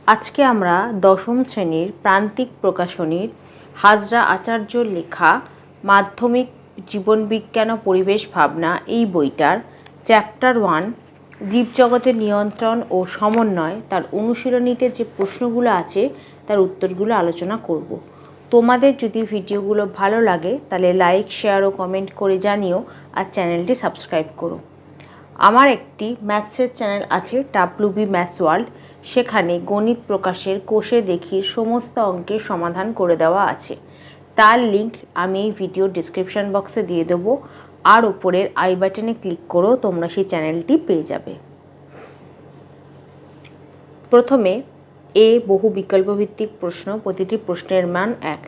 আজকে আমরা দশম শ্রেণীর প্রান্তিক প্রকাশনীর হাজরা আচার্যর লেখা মাধ্যমিক জীবনবিজ্ঞান ও পরিবেশ ভাবনা এই বইটার চ্যাপ্টার 1 জীবজগতের নিয়ন্ত্রণ ও সমন্বয় তার অনুশীলনীতে যে প্রশ্নগুলো আছে তার উত্তরগুলো আলোচনা করব। তোমাদের যদি ভিডিওগুলো ভালো লাগে তাহলে লাইক, শেয়ার ও কমেন্ট করে জানিও, আর চ্যানেলটি সাবস্ক্রাইব করো। আমার একটি ম্যাথসের চ্যানেল আছে WB ম্যাথস ওয়ার্ল্ড, সেখানে গণিত প্রকাশের কোষে দেখির সমস্ত অঙ্কের সমাধান করে দেওয়া আছে। তার লিঙ্ক আমি এই ভিডিও ডিসক্রিপশন বক্সে দিয়ে দেবো, আর ওপরের আই বাটনে ক্লিক করেও তোমরা সেই চ্যানেলটি পেয়ে যাবে। প্রথমে বহু বিকল্পভিত্তিক প্রশ্ন, প্রতিটি প্রশ্নের মান 1।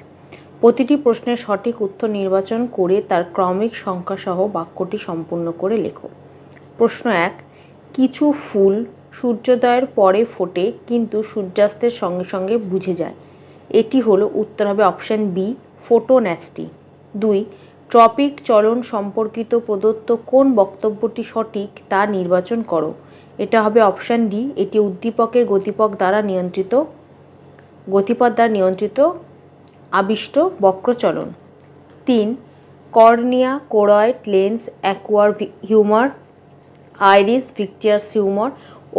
প্রতিটি প্রশ্নের সঠিক উত্তর নির্বাচন করে তার ক্রমিক সংখ্যাসহ বাক্যটি সম্পূর্ণ করে লেখো। প্রশ্ন 1, কিছু ফুল সূর্যোদয়ের পরে ফোটে কিন্তু সূর্যাস্তের সঙ্গে সঙ্গে বুঝে যায়। এটি হলো, উত্তর হবে অপশান বি, ফোটোন্যাস্টি। 2, ট্রপিক চলন সম্পর্কিত প্রদত্ত কোন বক্তব্যটি সঠিক তা নির্বাচন করো। এটা হবে অপশান ডি, এটি উদ্দীপকের গতিপথ দ্বারা নিয়ন্ত্রিত আবিষ্ট বক্রচলন। 3, cornea, choroid lens, aqueous humour, iris, vitreous humour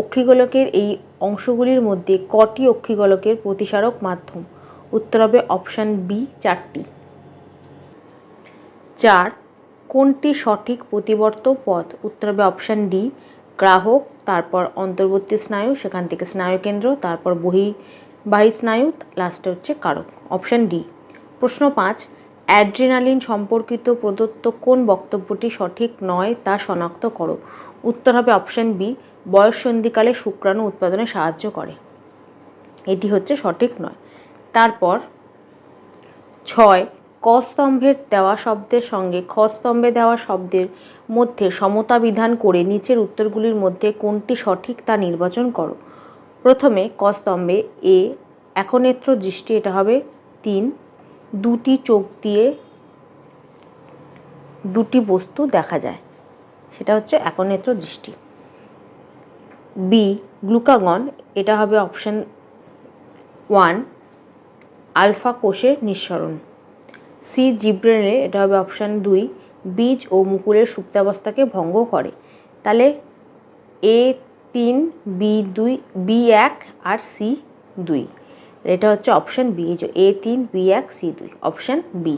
অক্ষিগোলকের এই অংশগুলির মধ্যে কটি অক্ষিগোলকের প্রতিসারক মাধ্যম? উত্তর হবে অপশান বি, 4টি। 4, কোনটি সঠিক প্রতিবর্ত পথ? উত্তর হবে অপশান ডি, গ্রাহক, তারপর অন্তর্বর্তী স্নায়ু, সেখান থেকে স্নায়ুকেন্দ্র, তারপর বহির্বাহী স্নায়ু, লাস্টে হচ্ছে কারক, অপশান ডি। প্রশ্ন 5, অ্যাড্রিনালিন সম্পর্কিত প্রদত্ত কোন বক্তব্যটি সঠিক নয় তা শনাক্ত করো। উত্তর হবে অপশান বি, বয়ঃসন্ধিকালে শুক্রাণু উৎপাদনে সাহায্য করে, এটি হচ্ছে সঠিক নয়। তারপর 6, ক স্তম্ভের দেওয়া শব্দের সঙ্গে খ স্তম্ভে দেওয়া শব্দের মধ্যে সমতা বিধান করে নিচের উত্তরগুলির মধ্যে কোনটি সঠিক তা নির্বাচন করো। প্রথমে ক স্তম্ভে একনেত্র দৃষ্টি, এটা হবে 3, দুটি চোখ দিয়ে দুটি বস্তু দেখা যায়, সেটা হচ্ছে একনেত্র দৃষ্টি। বি, গ্লুকাগন, এটা হবে অপশান 1, আলফা কোষের নিঃসরণ। সি, জিব্রেনেল, এটা হবে অপশান 2, বীজ ও মুকুলের সুপ্তাবস্থাকে ভঙ্গ করে। তাহলে A3, B2, B1 আর C2, এটা হচ্ছে option B, A3, B1, C2, option B.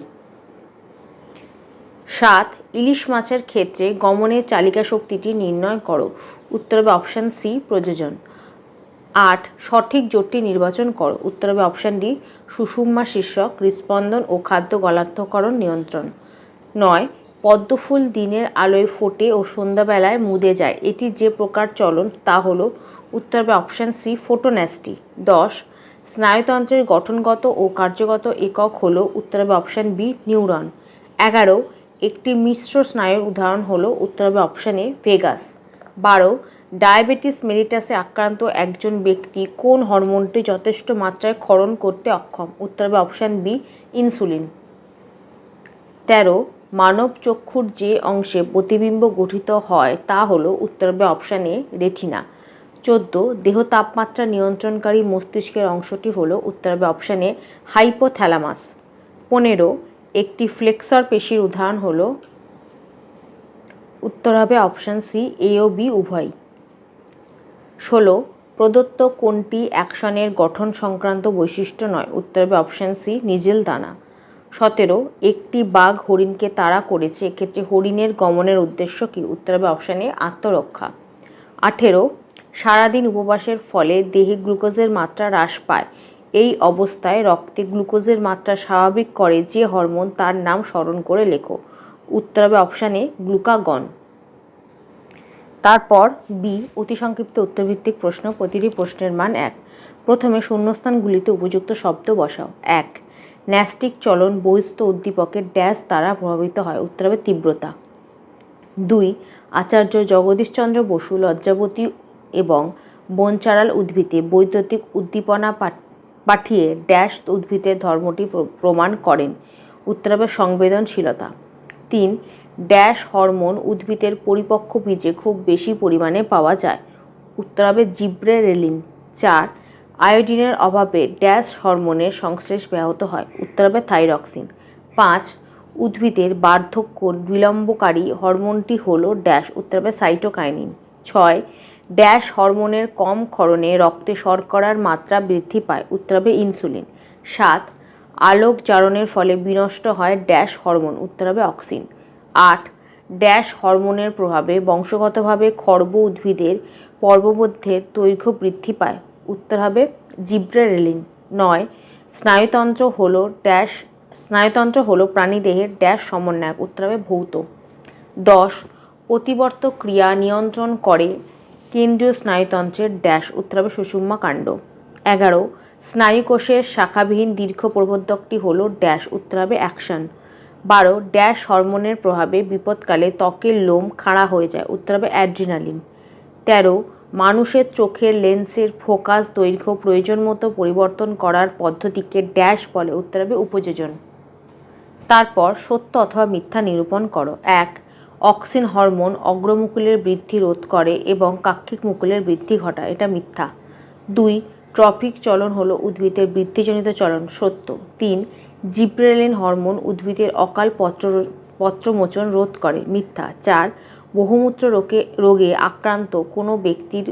7, ইলিশ মাছের ক্ষেত্রে গমনের চালিকা শক্তিটি নির্ণয় করো। উত্তর হবে অপশান সি, প্রযোজন। 8, সঠিক জোটটি নির্বাচন করো। উত্তর হবে অপশান ডি, সুষুম্না শীর্ষক, হৃৎস্পন্দন ও খাদ্য গলাত্মকরণ নিয়ন্ত্রণ। 9, পদ্মফুল দিনের আলোয় ফোটে ও সন্ধ্যাবেলায় মুদে যায়, এটি যে প্রকার চলন তা হলো। উত্তর হবে অপশান সি, ফোটোন্যাস্টি। 10, স্নায়ুতন্ত্রের গঠনগত ও কার্যগত একক হলো। উত্তর হবে অপশান বি, নিউরন। 11, একটি মিশ্র স্নায়ুর উদাহরণ হলো। উত্তর হবে অপশান এ, ভেগাস। 12, ডায়াবেটিস মেলিটাসে আক্রান্ত একজন ব্যক্তি কোন হরমোনটি যথেষ্ট মাত্রায় ক্ষরণ করতে অক্ষম? উত্তর হবে অপশান বি, ইনসুলিন। 13, মানব চক্ষুর যে অংশে প্রতিবিম্ব গঠিত হয় তা হলো। উত্তর হবে অপশান এ, রেটিনা। 14, দেহ তাপমাত্রা নিয়ন্ত্রণকারী মস্তিষ্কের অংশটি হলো। উত্তর হবে অপশান এ, হাইপোথ্যালামাস। 15, একটি ফ্লেক্সর পেশির উদাহরণ হলো। উত্তর হবে অপশান সি, এ ও বি উভয়। 16, প্রদত্ত কোনটি অ্যাকশনের গঠন সংক্রান্ত বৈশিষ্ট্য নয়? উত্তর হবে অপশান সি, নিজেল দানা। 17, একটি বাঘ হরিণকে তাড়া করেছে, এক্ষেত্রে হরিণের গমনের উদ্দেশ্য কী? উত্তর হবে অপশান এ, আত্মরক্ষা। 18, সারাদিন উপবাসের ফলে দেহে গ্লুকোজের মাত্রা হ্রাস পায়, এই অবস্থায় রক্তে গ্লুকোজের মাত্রা স্বাভাবিক করে যে হরমোন তার নাম স্মরণ করে লেখো। উত্তর হবে অপশান এ, গ্লুকাগন। তারপর বি, অতি সংক্ষিপ্ত উত্তরভিত্তিক প্রশ্ন, প্রতিটি প্রশ্নের মান 1। প্রথমে শূন্যস্থানগুলিতে উপযুক্ত শব্দ বসাও। 1, ন্যাস্টিক চলন বহিস্থ উদ্দীপকের ড্যাশ দ্বারা প্রভাবিত হয়। উত্তর হবে তীব্রতা। 2, আচার্য জগদীশচন্দ্র বসু লজ্জাবতী এবং বনচারাল উদ্ভিদে বৈদ্যুতিক উদ্দীপনা পাঠিয়ে ড্যাশ উদ্ভিদের ধর্মটি প্রমাণ করেন। উত্তর হবে সংবেদনশীলতা। 3, ড্যাশ হরমোন উদ্ভিদের পরিপক্ক বীজে খুব বেশি পরিমাণে পাওয়া যায়। উত্তর হবে জিব্রেরেলিন। 4, আয়োডিনের অভাবে ড্যাশ হরমোনের সংশ্লেষ ব্যাহত হয়, উত্তর হবে থাইরক্সিন। 5. উদ্ভিদের বার্ধক্য বিলম্বকারী হরমোনটি হল ড্যাশ, উত্তর হবে সাইটোকাইনিন। 6. ড্যাশ হরমোনের কম ক্ষরণে রক্তে শর্করার মাত্রা বৃদ্ধি পায়, উত্তর হবে ইনসুলিন। 7. আলোক জারণের ফলে বিনষ্ট হয় ড্যাশ হরমোন, উত্তর হবে অক্সিন। 8. ড্যাশ হরমোনের প্রভাবে বংশগতভাবে খর্ব উদ্ভিদের পর্বমধ্যের দৈর্ঘ্য বৃদ্ধি পায়, উত্তর হবে জিব্রেরেলিন। 9. স্নায়ুতন্ত্র হলো প্রাণীদেহের ড্যাশ সমন্বয়ক, উত্তর হবে ভৌত। 10. প্রতিবর্ত ক্রিয়া নিয়ন্ত্রণ করে কেন্দ্রীয় স্নায়ুতন্ত্রের ড্যাশ, উত্তর হবে সুষুম্না কাণ্ড। 11. স্নায়ুকোষের শাখাবিহীন দীর্ঘ প্রবর্ধকটি হল ড্যাশ, উত্তর হবে অ্যাকশন। 12. ড্যাশ হরমোনের প্রভাবে বিপদকালে ত্বকের লোম খাড়া হয়ে যায়, উত্তর হবে অ্যাড্রিনালিন। 13. মানুষের চোখের লেন্সের ফোকাস দৈর্ঘ্য প্রয়োজন মতো পরিবর্তন করার পদ্ধতিকে ড্যাশ বলে, উত্তর হবে উপযোজন। তারপর সত্য অথবা মিথ্যা নিরূপণ করো। 1. অক্সিন হরমোন অগ্রমুকুলের বৃদ্ধি রোধ করে এবং কাক্ষিক মুকুলের বৃদ্ধি ঘটায়, এটা মিথ্যা। 2. ট্রপিক চলন হলো উদ্ভিদের বৃদ্ধিজনিত চলন, সত্য। 3. জিব্রেলিন হরমোন উদ্ভিদের অকাল পত্রমোচন রোধ করে, মিথ্যা। 4. বহুমূত্র রোগে আক্রান্ত কোনো ব্যক্তির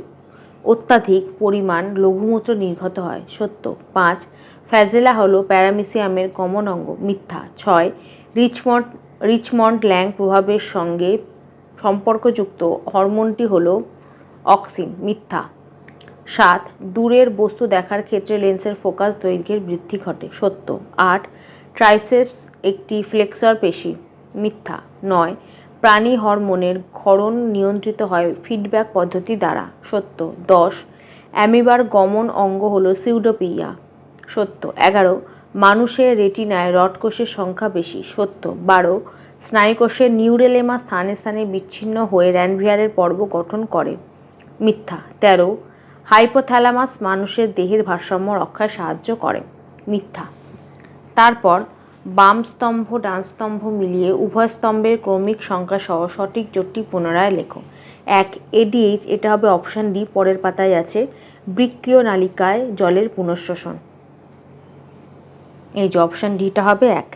অত্যাধিক পরিমাণ লঘুমূত্র নির্গত হয়, সত্য। 5. ফ্ল্যাজেলা হলো প্যারামিসিয়ামের কমন অঙ্গ, মিথ্যা। 6. রিচমন্ড ল্যাং প্রভাবের সঙ্গে সম্পর্কযুক্ত হরমোনটি হলো অক্সিন, মিথ্যা। 7. দূরের বস্তু দেখার ক্ষেত্রে লেন্সের ফোকাস দৈর্ঘ্যের বৃদ্ধি ঘটে, সত্য। 8. ট্রাইসেপস একটি ফ্লেক্সর পেশি, মিথ্যা। 9. প্রাণী হরমোনের ক্ষরণ নিয়ন্ত্রিত হয় ফিডব্যাক পদ্ধতি দ্বারা, সত্য। 10. অ্যামিবার গমন অঙ্গ হল সিউডোপিয়া, সত্য। 11. মানুষের রেটিনায় রডকোষের সংখ্যা বেশি, সত্য। 12. স্নায়ুকোষের নিউরেলেমা স্থানে স্থানে বিচ্ছিন্ন হয়ে র্যানভিয়ারের পর্ব গঠন করে, মিথ্যা। 13. হাইপোথ্যালামাস মানুষের দেহের ভারসাম্য রক্ষায় সাহায্য করে, মিথ্যা। তারপর বাম স্তম্ভ ডান স্তম্ভ মিলিয়ে উভয় স্তম্ভের ক্রমিক সংখ্যা সহ সঠিক জোটটি পুনরায় লেখো। 1. এডিএইচ, এটা হবে অপশান ডি, পরের পাতায় আছে। বৃক্কীয় নালিকায় জলের পুনঃশোষণ, এই যে অপশান ডিটা হবে 1।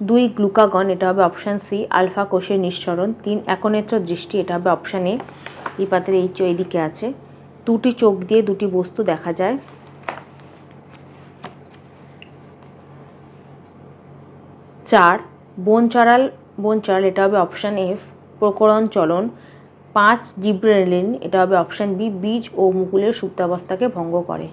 2. গ্লুকাগন, এটা হবে অপশান সি, আলফা কোষের নিঃসরণ। 3. একনেত্র দৃষ্টি, এটা হবে অপশান এ, এই পাতের এইদিকে আছে। 2টি চোখ দিয়ে 2টি বস্তু দেখা যায়। 4. বনচারাল, এটা হবে অপশান এফ, প্রকরণ চলন। 5. জিব্রেলিন, এটা হবে অপশান বি, বীজ ও মুকুলের সুপ্তাবস্থাকে ভঙ্গ করে।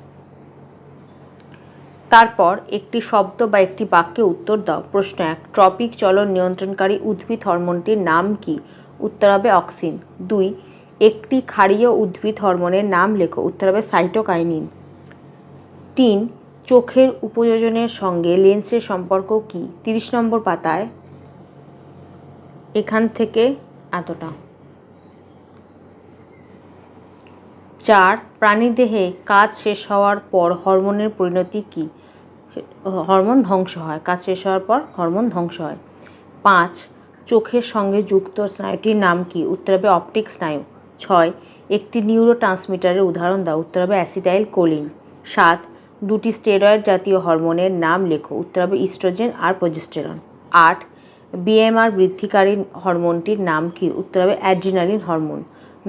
তারপর একটি শব্দ বা একটি বাক্যে উত্তর দাও। প্রশ্ন 1. ট্রপিক চলন নিয়ন্ত্রণকারী উদ্ভিদ হরমোনটির নাম কি? উত্তর হবে অক্সিন। 2. একটি ক্ষারীয় উদ্ভিদ হরমোনের নাম লেখো, উত্তর হবে সাইটোকাইনিন। 3. চোখের উপযোজনের সঙ্গে লেন্সের সম্পর্ক কি? 30 নম্বর পাতায় এখান থেকে এতটা। 4. প্রাণীদেহে কাজ শেষ হওয়ার পর হরমোনের পরিণতি কি? হরমোন ধ্বংস হয়, কাজ শেষ হওয়ার পর হরমোন ধ্বংস হয়। 5. চোখের সঙ্গে যুক্ত স্নায়ুটির নাম কি? উত্তর হবে অপটিক স্নায়ু। 6. একটি নিউরো ট্রান্সমিটারের উদাহরণ দাও, উত্তর হবে অ্যাসিটাইল কোলিন। 7. দুটি স্টেরয়েড জাতীয় হরমোনের নাম লেখো, উত্তর হবে ইস্ট্রোজেন আর প্রোজেস্টেরন। 8. বিএমআর বৃদ্ধিকারী হরমোনটির নাম কি? উত্তর হবে অ্যাড্রিনালিন হরমোন।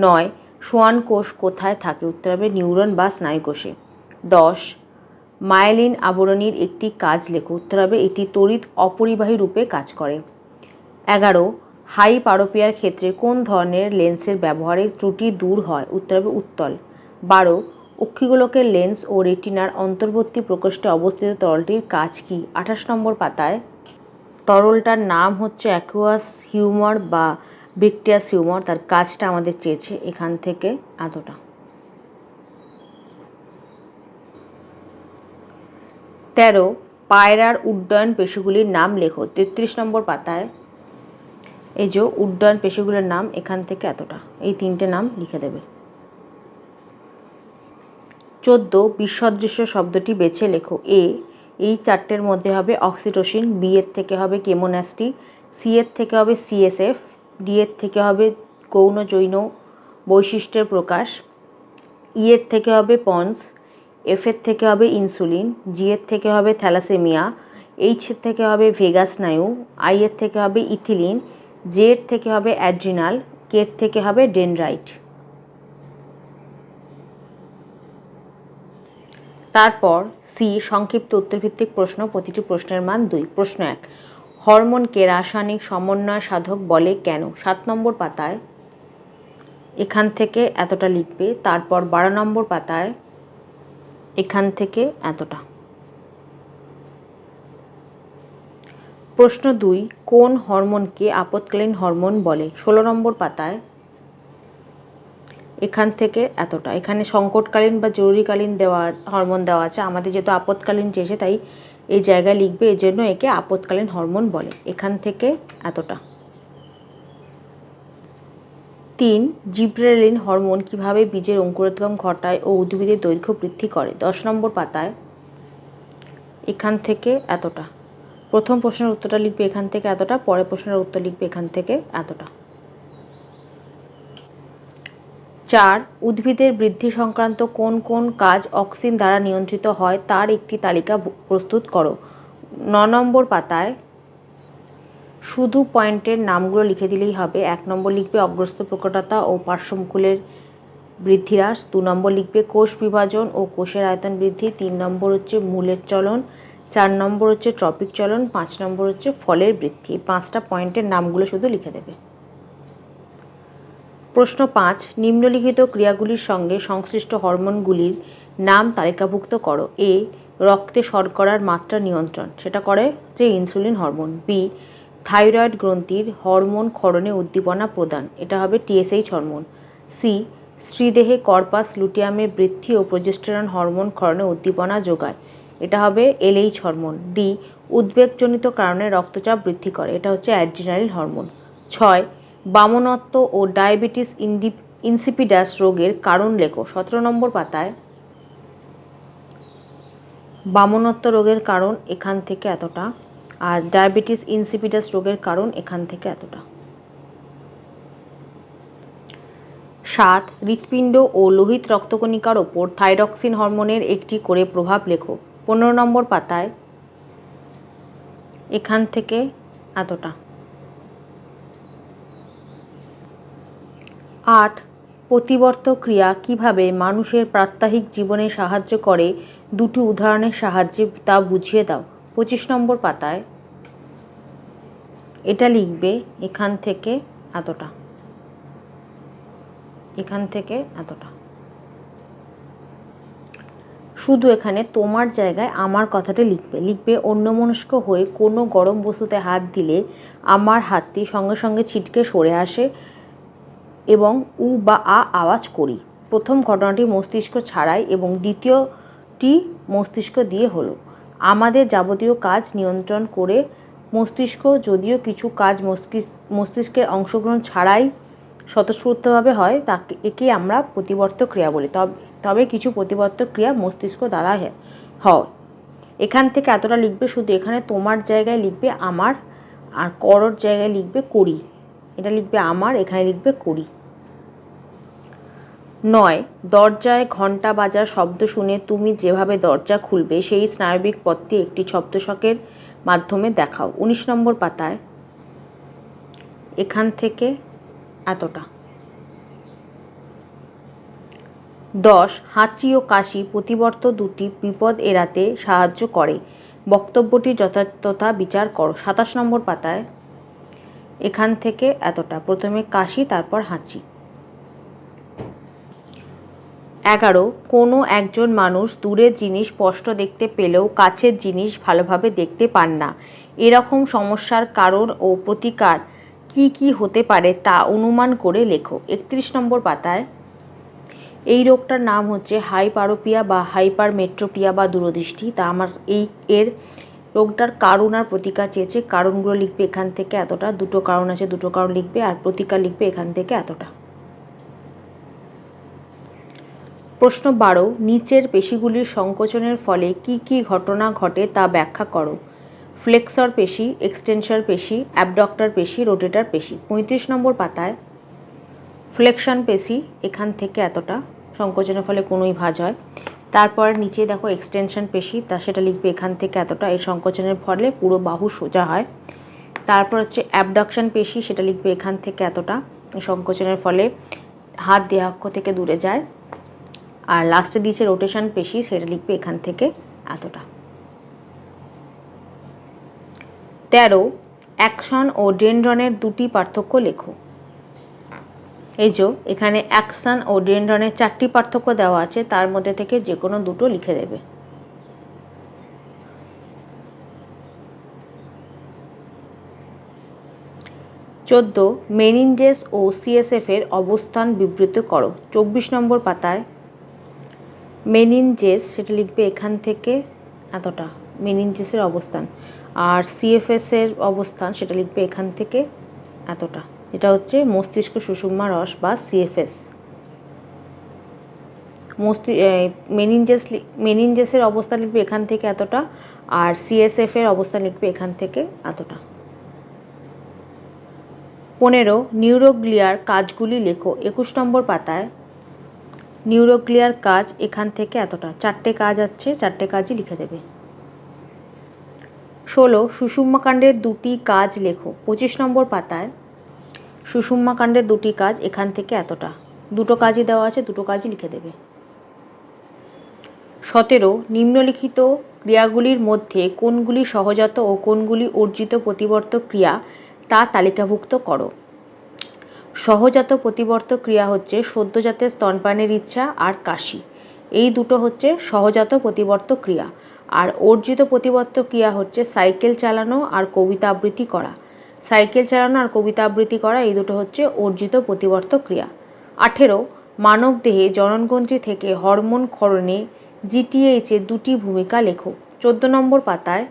9. সোয়ান কোষ কোথায় থাকে? উত্তর হবে নিউরন বা স্নায়ুকোষে। 10. মায়েলিন আবরণীর একটি কাজ লেখো, উত্তর হবে এটি তড়িৎ অপরিবাহী রূপে কাজ করে। 11. হাইপারোপিয়ার ক্ষেত্রে কোন ধরনের লেন্সের ব্যবহারে ত্রুটি দূর হয়? উত্তর হবে উত্তল। 12. অক্ষিগোলকের লেন্স ও রেটিনার অন্তর্বর্তী প্রকোষ্ঠে অবস্থিত তরলটির কাজ কি? 28 নম্বর পাতায় তরলটার নাম হচ্ছে অ্যাকুয়াস হিউমার বা ভিট্রিয়াস হিউমার, তার কাজটা আমাদের চেয়েছে, এখান থেকে এতটা। 13. পায়রার উড্ডয়ন পেশিগুলির নাম লেখো, 33 নম্বর পাতায় এই যে উড্ডয়ন পেশিগুলির নাম, এখান থেকে এতটা, এই 3টে নাম লিখে দেবে। 14. বিসদৃশ্য শব্দটি বেছে লেখো। এ, এই 4টের মধ্যে হবে অক্সিটোসিন, বি এর থেকে হবে কেমোন্যাস্টি, সি এর থেকে হবে সিএসএফ, ডি এর থেকে হবে গৌণ যৌন বৈশিষ্ট্যের প্রকাশ, ই এর থেকে হবে পন্স, এফ এর থেকে হবে ইনসুলিন, জি এর থেকে হবে থ্যালাসেমিয়া, এইচ এর থেকে হবে ভেগাস স্নায়ু, আই এর থেকে হবে ইথিলিন, জে এর থেকে হবে অ্যাড্রিনাল, কে এর থেকে হবে ডেনড্রাইট। তারপর সি সংক্ষিপ্ত উত্তরভিত্তিক প্রশ্ন, প্রতিটি প্রশ্নের মান 2। প্রশ্ন 1, হরমোনকে রাসায়নিক সমন্বয় সাধক বলে কেন? 7 নম্বর পাতায় এখান থেকে এতটা লিখবে। তারপর 12 নম্বর পাতায় এখান থেকে এতটা। প্রশ্ন 2, কোন হরমোনকে আপৎকালীন হরমোন বলে? 16 নম্বর পাতায় এখান থেকে এতটা। এখানে সংকটকালীন বা জরুরিকালীন হরমোন দেওয়া আছে, আমাদের যেহেতু আপৎকালীন চেয়েছে তাই এই জায়গায় লিখবে, এর জন্য একে আপৎকালীন হরমোন বলে। এখান থেকে এতটা। 3, জিবরেলিন হরমোন কিভাবে বীজের অঙ্কুরোদ্গম ঘটায় ও উদ্ভিদের দৈর্ঘ্য বৃদ্ধি করে? 10 নম্বর পাতায় এখান থেকে এতটা। প্রথম প্রশ্নের উত্তরটা লিখবে এখান থেকে এতটা, পরের প্রশ্নের উত্তর লিখবে এখান থেকে এতটা। 4, উদ্ভিদের বৃদ্ধি সংক্রান্ত কোন কোন কাজ অক্সিন দ্বারা নিয়ন্ত্রিত হয় তার একটি তালিকা প্রস্তুত করো। 9 নম্বর পাতায় শুধু পয়েন্টের নামগুলো লিখে দিলেই হবে। 1 নম্বর লিখবে অগ্রস্ত প্রকটতা ও পার্শ্বমুকুলের বৃদ্ধি হ্রাস, 2 নম্বর লিখবে কোষ বিভাজন ও কোষের আয়তন বৃদ্ধি, 3 নম্বর হচ্ছে মূলের চলন, 4 নম্বর হচ্ছে ট্রপিক চলন, 5 নম্বর হচ্ছে ফলের বৃদ্ধি। এই 5টা পয়েন্টের নামগুলো শুধু লিখে দেবে। প্রশ্ন 5, নিম্নলিখিত ক্রিয়াগুলির সঙ্গে সংশ্লিষ্ট হরমোনগুলির নাম তালিকাভুক্ত করো। এ, রক্তে শর্করার মাত্রা নিয়ন্ত্রণ, সেটা করে যে ইনসুলিন হরমোন। বি, থাইরয়েড গ্রন্থির হরমোন ক্ষরণে উদ্দীপনা প্রদান, এটা হবে টিএসএইচ হরমোন। সি, স্ত্রীদেহে কর্পাস লুটিয়ামের বৃদ্ধি ও প্রজেস্টেরন হরমোন ক্ষরণে উদ্দীপনা যোগায়, এটা হবে এলএইচ হরমোন। ডি, উদ্বেগজনিত কারণে রক্তচাপ বৃদ্ধি করে, এটা হচ্ছে অ্যাড্রিনালিন হরমোন। 6, বামনত্ব ও ডায়াবেটিস ইনসিপিডাস রোগের কারণ লেখো। 17 নম্বর পাতায় বামনত্ব রোগের কারণ এখান থেকে এতটা, আর ডায়াবেটিস ইনসিপিডাস রোগের কারণ এখান থেকে এতটা। 7, হৃৎপিণ্ড ও লোহিত রক্তকণিকার ওপর থাইরক্সিন হরমোনের একটি করে প্রভাব লেখো। 15 নম্বর পাতায় এখান থেকে এতটা। 8, প্রতিবর্ত ক্রিয়া কিভাবে মানুষের প্রাত্যহিক জীবনে সাহায্য করে দুটি উদাহরণের সাহায্যে তা বুঝিয়ে দাও। 25 নম্বর পাতায় এটা লিখবে এখান থেকে এতটা, এখান থেকে এতটা। শুধু এখানে তোমার জায়গায় আমার কথাটা লিখবে অন্যমনস্ক হয়ে কোনো গরম বস্তুতে হাত দিলে আমার হাতটি সঙ্গে সঙ্গে ছিটকে সরে আসে এবং উ বা আ আওয়াজ করি। প্রথম ঘটনাটি মস্তিষ্ক ছাড়াই এবং দ্বিতীয়টি মস্তিষ্ক দিয়ে হলো। আমাদের যাবতীয় কাজ নিয়ন্ত্রণ করে মস্তিষ্ক, যদিও কিছু কাজ মস্তিষ্কের অংশগ্রহণ ছাড়াই স্বতঃস্ফূর্তভাবে হয়, একে আমরা প্রতিবর্ত ক্রিয়া বলি। তবে কিছু প্রতিবর্ত ক্রিয়া মস্তিষ্ক দ্বারা হয়। এখান থেকে এতটা লিখবে, শুধু এখানে তোমার জায়গায় লিখবে আমার, আর করর জায়গায় লিখবে করি। এটা লিখবে আমার, এখানে লিখবে করি। 9, দরজায় ঘণ্টা বাজার শব্দ শুনে তুমি যেভাবে দরজা খুলবে সেই স্নায়বিক পথটি একটি শব্দশকের মাধ্যমে দেখাও। 19 নম্বর পাতায় এখান থেকে এতটা। 10, হাঁচি ও কাশি প্রতিবর্ত দুটি বিপদ এড়াতে সাহায্য করে, বক্তব্যটির যথার্থতা বিচার করো। 27 নম্বর পাতায় এখান থেকে এতটা। প্রথমে কাশি, তারপর হাঁচি। 11, কোনো একজন মানুষ দূরের জিনিস স্পষ্ট দেখতে পেলেও কাছের জিনিস ভালোভাবে দেখতে পান না। এরকম সমস্যার কারণ ও প্রতিকার কি কি হতে পারে তা অনুমান করে লেখো। 31 নম্বর পাতায় এই রোগটার নাম হচ্ছে হাইপারোপিয়া বা হাইপারমেট্রোপিয়া বা দূরদৃষ্টি। তা আমার এর রোগটার কারণ আর প্রতিকার চেয়েছে। কারণগুলো লিখবে এখান থেকে এতটা, দুটো কারণ আছে, দুটো কারণ লিখবে, আর প্রতিকার লিখবে এখান থেকে এতটা। প্রশ্ন 12, নিচের পেশিগুলির সংকোচনের ফলে কি কি ঘটনা ঘটে তা ব্যাখ্যা করো। ফ্লেক্সর পেশি, এক্সটেনসর পেশি, অ্যাবডক্টর পেশি, রোটেটর পেশি। 35 নম্বর পাতায় ফ্লেকশন পেশি এখান থেকে এতটা, সংকোচনের ফলে কোনোই ভাঁজ হয়। তারপর নিচে দেখো এক্সটেনশন পেশি, তা সেটা লিখবে এখান থেকে এতটা, এই সংকোচনের ফলে পুরো বাহু সোজা হয়। তারপর হচ্ছে অ্যাবডাকশন পেশি, সেটা লিখবে এখান থেকে এতটা, এই সংকোচনের ফলে হাত দেহাক্ষ থেকে দূরে যায়। আর লাস্টে দিয়েছে রোটেশন পেশি, সেটা লিখবে এখান থেকে এতটা। 13 অ্যাকশন ও ডেনড্রনের দুটি পার্থক্য লেখো। এই যে এখানে অ্যাকশন ও ডেনড্রনের 4টি পার্থক্য দেওয়া আছে, তার মধ্যে থেকে যে কোনো দুটো লিখে দেবে। চোদ্দ মেনিনজেস ও সিএসএফ এর অবস্থান বিবৃত করো। 24 নম্বর পাতায় মেনিনজেস, সেটা লিখবে এখান থেকে এতটা, মেনিনজেসের অবস্থান। আর সিএফএস এর অবস্থান, সেটা লিখবে এখান থেকে এতটা। এটা হচ্ছে মস্তিষ্ক সুষুম্না রস বা সিএফএস। মেনিনজেসের অবস্থান লিখবে এখান থেকে এতটা, আর সিএসএফ এর অবস্থান লিখবে এখান থেকে এতটা। 15 নিউরোগ্লিয়ার কাজগুলি লেখো। 21 নম্বর পাতায় নিউরোগ্লিয়ার কাজ এখান থেকে এতটা, 4টে কাজ আছে, 4টে কাজই লিখে দেবে। 16 সুষুম্নাকাণ্ডের দুটি কাজ লেখো। 25 নম্বর পাতায় সুষুম্নাকাণ্ডের দুটি কাজ এখান থেকে এতটা, দুটো কাজই দেওয়া আছে, দুটো কাজই লিখে দেবে। 17 নিম্নলিখিত ক্রিয়াগুলির মধ্যে কোনগুলি সহজাত ও কোনগুলি অর্জিত প্রতিবর্তক ক্রিয়া তা তালিকাভুক্ত করো। সহজাত প্রতিবর্তক ক্রিয়া হচ্ছে সদ্যজাতের স্তনপানের ইচ্ছা আর কাশি, এই দুটো হচ্ছে সহজাত প্রতিবর্তক ক্রিয়া। আর অর্জিত প্রতিবর্তক ক্রিয়া হচ্ছে সাইকেল চালানো আর কবিতা আবৃত্তি করা। সাইকেল চালানো আর কবিতা আবৃত্তি করা, এই দুটো হচ্ছে অর্জিত প্রতিবর্তক ক্রিয়া। 18 মানবদেহে জননগ্রন্থি থেকে হরমোন ক্ষরণে জিটিএইচ এর দুটি ভূমিকা লেখো। 14 নম্বর পাতায়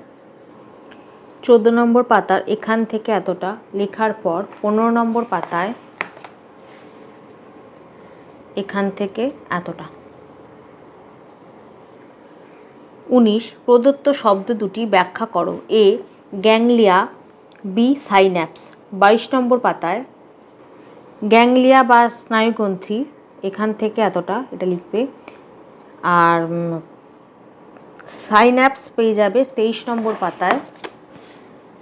14 নম্বর পাতার এখান থেকে এতটা লেখার পর 15 নম্বর পাতায় এখান থেকে এতটা। 19 প্রদত্ত শব্দ দুটি ব্যাখ্যা করো। এ গ্যাংলিয়া, বি সাইন্যাপস। 22 নম্বর পাতায় গ্যাংলিয়া বা স্নায়ুগ্রন্থি এখান থেকে এতটা, এটা লিখবে। আর সাইন্যাপস পেয়ে যাবে 23 নম্বর পাতায়।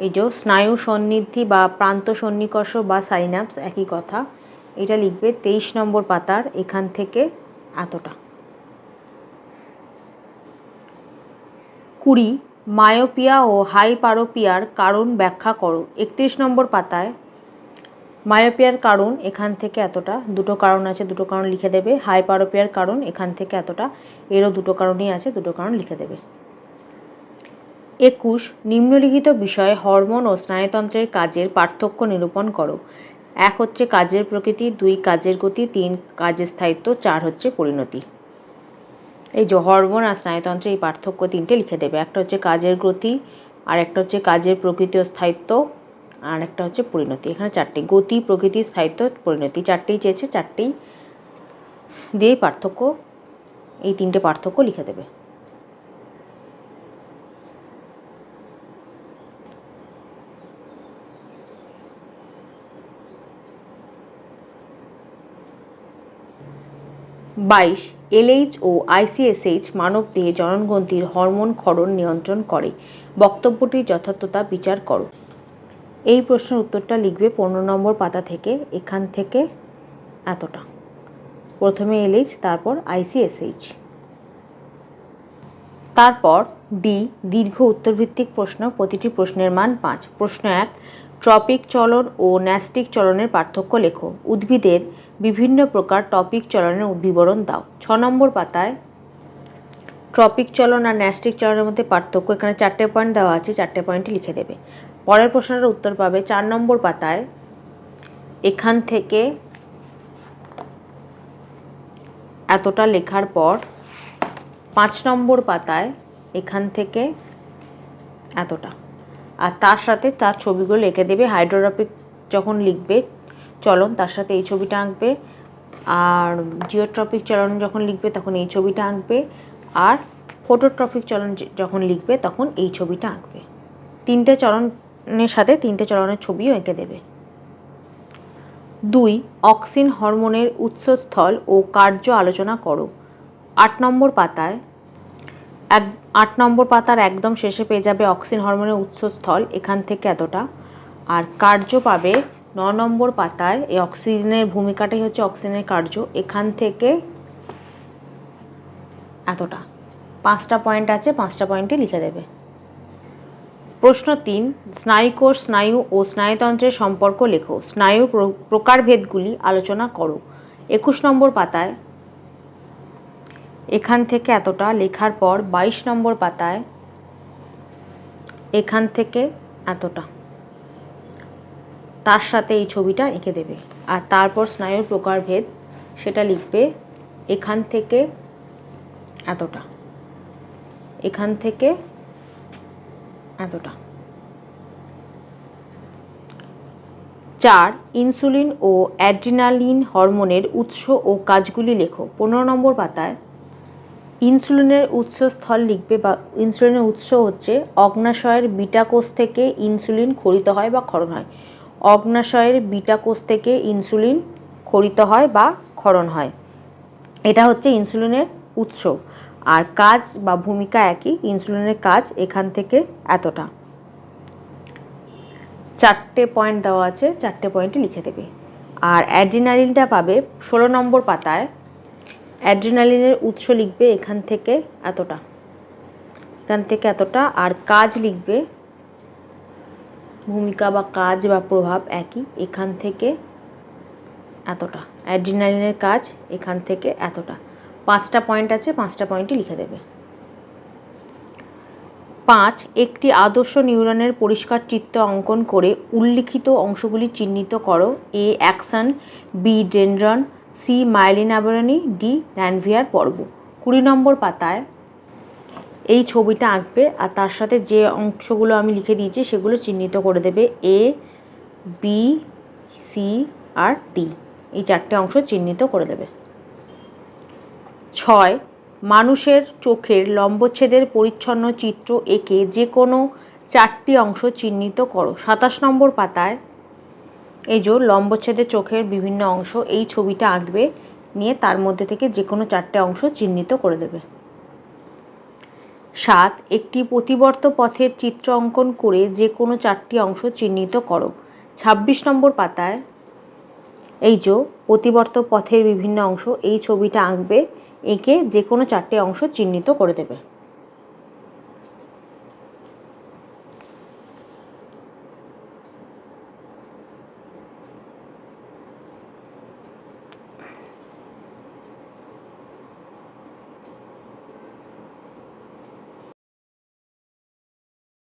এই যে স্নায়ু সন্নিধি বা প্রান্ত সন্নিকর্ষ বা সাইন্যাপস একই কথা, এটা লিখবে 23 নম্বর পাতার এখান থেকে এতটা। 20 মায়োপিয়া ও হাইপারোপিয়ার কারণ ব্যাখ্যা করো। 31 নম্বর পাতায় মায়োপিয়ার কারণ এখান থেকে এতটা, দুটো কারণ আছে, দুটো কারণ লিখে দেবে। হাইপারোপিয়ার কারণ এখান থেকে এতটা, এরও দুটো কারণই আছে, দুটো কারণ লিখে দেবে। 21 নিম্নলিখিত বিষয়ে হরমোন ও স্নায়ুতন্ত্রের কাজের পার্থক্য নিরূপণ করো। 1 হচ্ছে কাজের প্রকৃতি, 2 কাজের গতি, 3 কাজের স্থায়িত্ব, 4 হচ্ছে পরিণতি। এই যে হরমোন আর স্নায়ুতন্ত্রে এই পার্থক্য 3টে লিখে দেবে। একটা হচ্ছে কাজের গতি, আর একটা হচ্ছে কাজের প্রকৃতি ও স্থায়িত্ব, আর একটা হচ্ছে পরিণতি। এখানে 4টে, গতি, প্রকৃতি, স্থায়িত্ব, পরিণতি, 4টেই চেয়েছে, 4টেই দিয়েই পার্থক্য, এই 3টে পার্থক্য লিখে দেবে। বাইশ এলএইচ ও আইসিএসএইচ মানবদেহে জননগ্রন্থির হরমোন ক্ষরণ নিয়ন্ত্রণ করে। বক্তব্যটির যথার্থতা বিচার করো। এই প্রশ্নের উত্তরটা লিখবে 15 নম্বর পাতা থেকে এখান থেকে এতটা। প্রথমে এলএইচ, তারপর আইসিএসএইচ। তারপর ডি দীর্ঘ উত্তরভিত্তিক প্রশ্ন, প্রতিটি প্রশ্নের মান 5। প্রশ্ন 1 ট্রপিক চলন ও ন্যাস্টিক চলনের পার্থক্য লেখো। উদ্ভিদের বিভিন্ন প্রকার টপিক চলনের বিবরণ দাও। 6 নম্বর পাতায় ট্রপিক চলন আর ন্যাস্টিক চলনের মধ্যে পার্থক্য, এখানে 4টে পয়েন্ট দেওয়া আছে, 4টে পয়েন্টই লিখে দেবে। পরের প্রশ্নের উত্তর পাবে 4 নম্বর পাতায় এখান থেকে এতটা লেখার পর 5 নম্বর পাতায় এখান থেকে এতটা, আর তার সাথে তার ছবিগুলো লিখে দেবে। হাইড্রোট্রপিক যখন লিখবে চলন, তার সাথে এই ছবিটা আঁকবে, আর জিওট্রপিক চলন যখন লিখবে তখন এই ছবিটা আঁকবে, আর ফোটোট্রপিক চলন যখন লিখবে তখন এই ছবিটা আঁকবে। 3টে চলনের সাথে 3টে চলনের ছবিও এঁকে দেবে। 2 অক্সিন হরমোনের উৎসস্থল ও কার্য আলোচনা করো। 8 নম্বর পাতায় 8 নম্বর পাতার একদম শেষে পেয়ে যাবে অক্সিন হরমোনের উৎসস্থল, এখান থেকে এতটা। আর কার্য পাবে 9 নম্বর পাতায়, এই অক্সিজেনের ভূমিকাটাই হচ্ছে অক্সিজেনের কার্য, এখান থেকে এতটা। 5টা পয়েন্ট আছে, 5টা পয়েন্টে লিখে দেবে। প্রশ্ন 3, স্নায়ুকোষ, স্নায়ু ও স্নায়ুতন্ত্রের সম্পর্ক লেখো। স্নায়ুর প্রকারভেদগুলি আলোচনা করো। 21 নম্বর পাতায় এখান থেকে এতটা লেখার পর 22 নম্বর পাতায় এখান থেকে এতটা, তার সাথে এই ছবিটা এঁকে দেবে। আর তারপর স্নায়ুর প্রকারভেদ সেটা লিখবে এখান থেকে এতটা, এখান থেকে এতটা। 4, ইনসুলিন ও অ্যাড্রিনালিন হরমোনের উৎস ও কাজগুলি লেখো। 15 নম্বর পাতায় ইনসুলিনের উৎসস্থল লিখবে, বা ইনসুলিনের উৎস হচ্ছে অগ্নাশয়ের বিটা কোষ থেকে ইনসুলিন খরিত হয় বা ক্ষরণ হয়। অগ্নাশয়ের বিটা কোষ থেকে ইনসুলিন খরিত হয় বা ক্ষরণ হয়, এটা হচ্ছে ইনসুলিনের উৎস। আর কাজ বা ভূমিকা একই, ইনসুলিনের কাজ এখান থেকে এতটা। 4টে পয়েন্ট দেওয়া আছে, 4টে পয়েন্টে লিখে দেবে। আর অ্যাড্রিনালিনটা পাবে 16 নম্বর পাতায়, অ্যাড্রিনালিনের উৎস লিখবে এখান থেকে এতটা, এখান থেকে এতটা। আর কাজ লিখবে, ভূমিকা বা কাজ বা প্রভাব একই, এখান থেকে এতটা। অ্যাড্রিনালিনের কাজ এখান থেকে এতটা। 5টা পয়েন্ট আছে, 5টা পয়েন্টই লিখে দেবে। 5, একটি আদর্শ নিউরনের পরিষ্কার চিত্র অঙ্কন করে উল্লিখিত অংশগুলি চিহ্নিত করো। A axon, B dendron, C myelin আবরণী, ডি র্যানভিয়ার পর্ব। 20 নম্বর পাতায় এই ছবিটা আঁকবে, আর তার সাথে যে অংশগুলো আমি লিখে দিয়েছি সেগুলো চিহ্নিত করে দেবে। এ, বি, সি আর ডি, এই 4টে অংশ চিহ্নিত করে দেবে। 6, মানুষের চোখের লম্বচ্ছেদের পরিচ্ছন্ন চিত্র এঁকে যে কোনো 4টি অংশ চিহ্নিত করো। 27 নম্বর পাতায় এই যে লম্বচ্ছেদের চোখের বিভিন্ন অংশ, এই ছবিটা আঁকবে, নিয়ে তার মধ্যে থেকে যে কোনো 4টে অংশ চিহ্নিত করে দেবে। 7, একটি প্রতিবর্ত পথের চিত্র অঙ্কন করে যে কোনো 4টি অংশ চিহ্নিত করো। 26 নম্বর পাতায় এই যে প্রতিবর্ত পথের বিভিন্ন অংশ, এই ছবিটা আঁকবে, এঁকে যে কোনো 4টে অংশ চিহ্নিত করে দেবে।